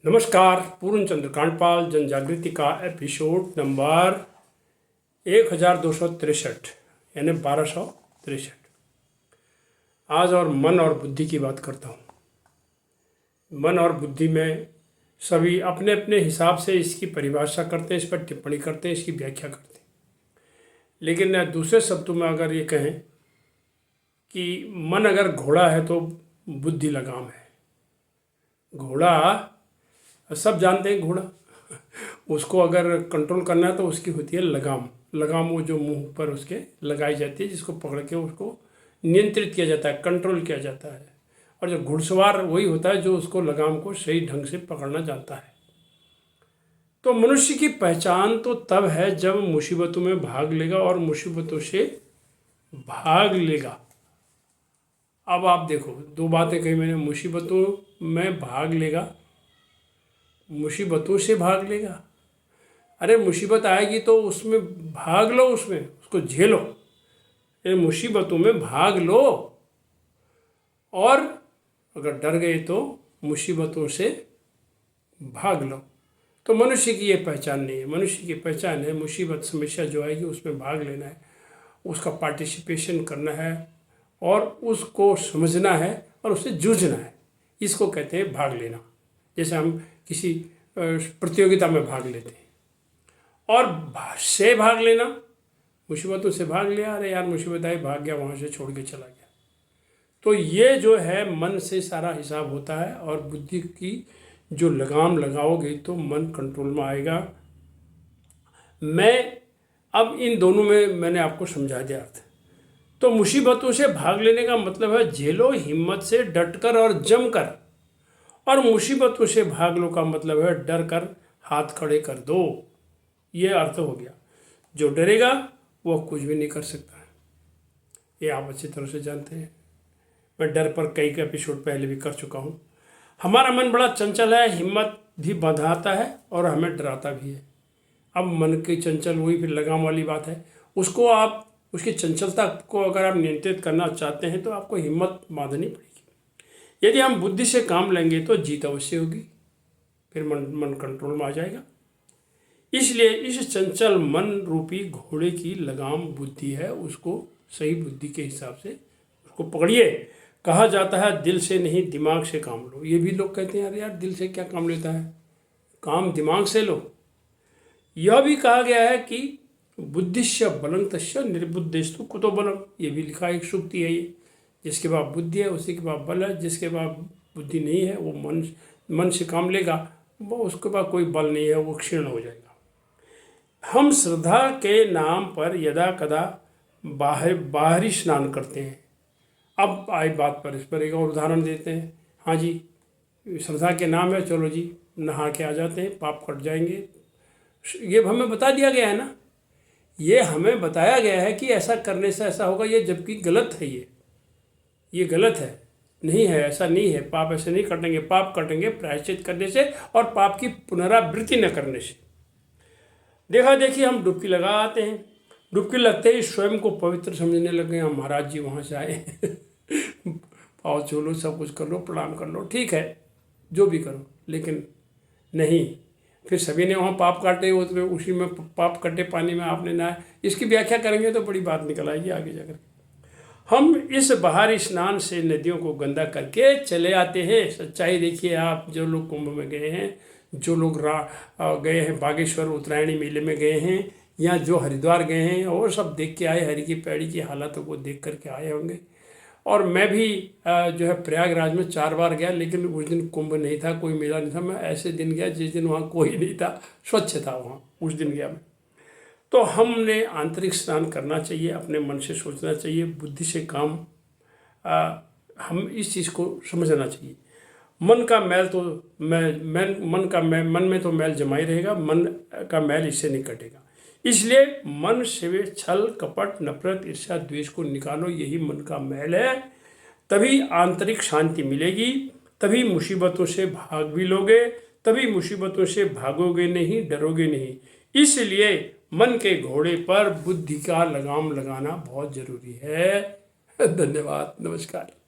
नमस्कार। पूर्ण चंद्र कांडपाल जन जागृति का एपिसोड नंबर 1263 यानी 1263। आज और मन और बुद्धि की बात करता हूँ। मन और बुद्धि में सभी अपने अपने हिसाब से इसकी परिभाषा करते हैं, इस पर टिप्पणी करते हैं, इसकी व्याख्या करते हैं। लेकिन दूसरे शब्दों में अगर ये कहें कि मन अगर घोड़ा है तो बुद्धि लगाम है। घोड़ा सब जानते हैं, घोड़ा उसको अगर कंट्रोल करना है तो उसकी होती है लगाम। लगाम वो जो मुंह पर उसके लगाई जाती है, जिसको पकड़ के उसको नियंत्रित किया जाता है, कंट्रोल किया जाता है। और जो घुड़सवार वही होता है जो उसको लगाम को सही ढंग से पकड़ना जानता है। तो मनुष्य की पहचान तो तब है जब मुसीबतों में भाग लेगा और मुसीबतों से भाग लेगा। अब आप देखो, दो बातें कही मैंने, मुसीबतों में भाग लेगा, मुसीबतों से भाग लेगा। अरे मुसीबत आएगी तो उसमें भाग लो, उसमें उसको झेलो। ये मुसीबतों में भाग लो, और अगर डर गए तो मुसीबतों से भाग लो। तो मनुष्य की ये पहचान नहीं है। मनुष्य की पहचान है मुसीबत समस्या जो आएगी उसमें भाग लेना है, उसका पार्टिसिपेशन करना है और उसको समझना है और उससे जूझना है। इसको कहते हैं भाग लेना। जैसे हम किसी प्रतियोगिता में भाग लेते हैं। और से भाग लेना, मुसीबतों से भाग लिया, अरे यार मुसीबत आई, भाग गया, वहाँ से छोड़ के चला गया। तो ये जो है मन से सारा हिसाब होता है। और बुद्धि की जो लगाम लगाओगे तो मन कंट्रोल में आएगा। मैं अब इन दोनों में मैंने आपको समझा दिया अर्थ। तो मुसीबतों से भाग लेने का मतलब है झेलो हिम्मत से, डटकर और जमकर। और मुसीबतों से भाग लो का मतलब है डर कर हाथ खड़े कर दो। ये अर्थ हो गया। जो डरेगा वो कुछ भी नहीं कर सकता है, ये आप अच्छी तरह से जानते हैं। मैं डर पर कई एपिसोड पहले भी कर चुका हूँ। हमारा मन बड़ा चंचल है, हिम्मत भी बंधाता है और हमें डराता भी है। अब मन की चंचल वही फिर लगाम वाली बात है। उसको आप उसकी चंचलता को अगर आप नियंत्रित करना चाहते हैं तो आपको हिम्मत बांधनी पड़ेगी। यदि हम बुद्धि से काम लेंगे तो जीत अवश्य होगी, फिर मन कंट्रोल में आ जाएगा। इसलिए इस चंचल मन रूपी घोड़े की लगाम बुद्धि है, उसको सही बुद्धि के हिसाब से उसको पकड़िए। कहा जाता है दिल से नहीं दिमाग से काम लो। ये भी लोग कहते हैं अरे यार दिल से क्या काम लेता है, काम दिमाग से लो। यह भी कहा गया है कि बुद्धिश्य बलं तस्य निर्बुद्धिस्तु कुतो बलम। ये भी लिखा एक सूक्ति है। ये जिसके पास बुद्धि है उसी के पास बल है, जिसके पास बुद्धि नहीं है वो मन से काम लेगा, वो उसके पास कोई बल नहीं है, वो क्षीण हो जाएगा। हम श्रद्धा के नाम पर यदा कदा बाहरी स्नान करते हैं। अब आई बात पर, इस पर एक और उदाहरण देते हैं। हाँ जी, श्रद्धा के नाम है, चलो जी नहा के आ जाते हैं, पाप कट जाएंगे। ये हमें बता दिया गया है ना, ये हमें बताया गया है कि ऐसा करने से ऐसा होगा, ये जबकि गलत है। ये गलत है, नहीं है, ऐसा नहीं है। पाप ऐसे नहीं कटेंगे, पाप कटेंगे प्रायश्चित करने से और पाप की पुनरावृत्ति न करने से। देखा देखी हम डुबकी लगा आते हैं, डुबकी लगते ही स्वयं को पवित्र समझने लग गए। हम महाराज जी वहाँ से आए पाँव छू लो, सब कुछ कर लो, प्रणाम कर लो, ठीक है जो भी करो, लेकिन नहीं, फिर सभी ने वहाँ पाप काटे, उसी में पाप कटे पानी में आपने नहाए। इसकी व्याख्या करेंगे तो बड़ी बात निकल आएगी आगे जाकर। हम इस बाहरी स्नान से नदियों को गंदा करके चले आते हैं। सच्चाई देखिए आप, जो लोग कुंभ में गए हैं, जो लोग गए हैं बागेश्वर उत्तरायणी मेले में गए हैं, या जो हरिद्वार गए हैं, और सब देख के आए, हरि की पैड़ी की हालत को देख करके आए होंगे। और मैं भी जो है प्रयागराज में 4 बार गया, लेकिन उस दिन कुंभ नहीं था, कोई मेला नहीं था। मैं ऐसे दिन गया जिस दिन वहाँ कोई नहीं था, स्वच्छ था वहाँ, उस दिन गया मैं। तो हमने आंतरिक स्नान करना चाहिए, अपने मन से सोचना चाहिए, बुद्धि से काम हम इस चीज़ को समझना चाहिए। मन का मैल तो मन में तो मैल जमा ही रहेगा, मन का मैल इससे नहीं कटेगा। इसलिए मन से छल कपट नफरत ईर्ष्या द्वेष को निकालो, यही मन का मैल है। तभी आंतरिक शांति मिलेगी, तभी मुसीबतों से भाग भी लोगे, तभी मुसीबतों से भागोगे नहीं, डरोगे नहीं। इसलिए मन के घोड़े पर बुद्धि का लगाम लगाना बहुत जरूरी है। धन्यवाद, नमस्कार।